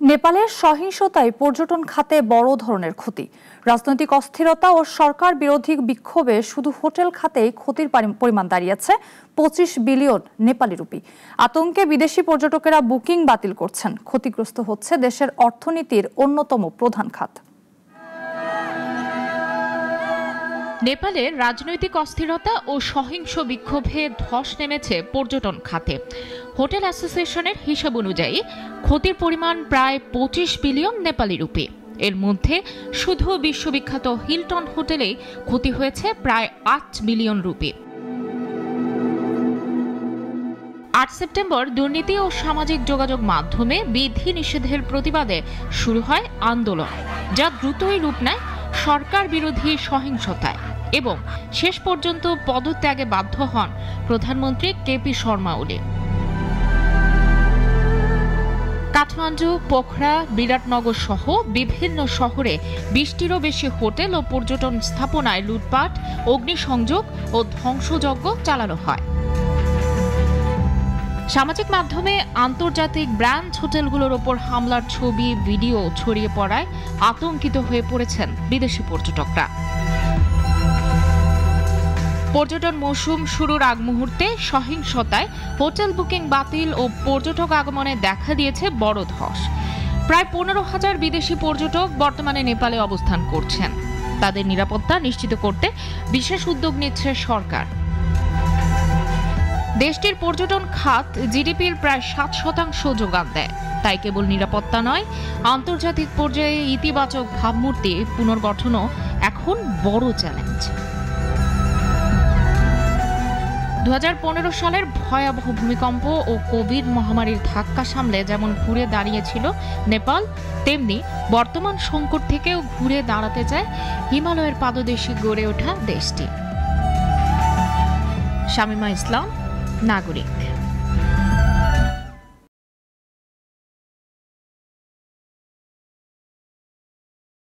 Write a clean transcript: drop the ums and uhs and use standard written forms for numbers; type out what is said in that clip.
নেপালের সহিংসতায় পর্যটন খাতে বড় ধরনের ক্ষতি। রাজনৈতিক অস্থিরতা ও সরকার বিরোধী বিক্ষোভে শুধু হোটেল খাতেই ক্ষতির পরিমাণ দাঁড়িয়েছে 25 বিলিয়ন নেপালি রুপি। আতঙ্কে বিদেশি পর্যটকেরা বুকিং বাতিল করছেন। ক্ষতিগ্রস্ত হচ্ছে দেশের অর্থনীতির অন্যতম প্রধান খাত। নেপালের রাজনৈতিক অস্থিরতা ও সহিংস বিক্ষোভে ধস নেমেছে পর্যটন খাতে। হোটেল অ্যাসোসিয়েশনের হিসাব অনুযায়ী ক্ষতির পরিমাণ প্রায় 25 বিলিয়ন নেপালি রুপি। এর মধ্যে শুধু বিশ্ববিখ্যাত হিলটন হোটেলেই ক্ষতি হয়েছে প্রায় 8 বিলিয়ন রুপি। 8 সেপ্টেম্বর দুর্নীতি ও সামাজিক যোগাযোগ মাধ্যমে বিধি নিষেধের প্রতিবাদে শুরু হয় আন্দোলন, যা দ্রুতই রূপ নেয় সরকার বিরোধী সহিংসতায় এবং শেষ পর্যন্ত পদত্যাগে বাধ্য হন প্রধানমন্ত্রী কেপি শর্মা ওলি। কাঠমান্ডু, পোখরা, বিরাটনগর সহ বিভিন্ন শহরে 20টিরও বেশি হোটেল ও পর্যটন স্থাপনায় লুটপাট, অগ্নিসংযোগ ও ধ্বংসযজ্ঞ চালানো হয়। সামাজিক মাধ্যমে আন্তর্জাতিক ব্র্যান্ড হোটেলগুলোর ওপর হামলার ছবি, ভিডিও ছড়িয়ে পড়ায় আতঙ্কিত হয়ে পড়েছেন বিদেশি পর্যটকরা। পর্যটন মৌসুম শুরুর আগ মুহূর্তে সহিংসতায় হোটেল বুকিং বাতিল ও পর্যটক আগমনে দেখা দিয়েছে বড় ধস। প্রায় 15,000 বিদেশি পর্যটক বর্তমানে নেপালে অবস্থান করছেন। তাদের নিরাপত্তা নিশ্চিত করতে বিশেষ উদ্যোগ নিচ্ছে সরকার। দেশটির পর্যটন খাত জিডিপির প্রায় 7% যোগান দেয়। তাই কেবল নিরাপত্তা নয়, আন্তর্জাতিক পর্যায়ে ইতিবাচক ভাবমূর্তি পুনর্গঠনও এখন বড় চ্যালেঞ্জ। 2015 সালের ভয়াবহ ভূমিকম্প ও কোভিড মহামারীর ধাক্কা সামলে যেমন ঘুরে দাঁড়িয়েছিল নেপাল, তেমনি বর্তমান সংকট থেকেও ঘুরে দাঁড়াতে চায় হিমালয়ের পাদদেশে গড়ে ওঠা দেশটি। শামীমা ইসলাম, নাগরিক।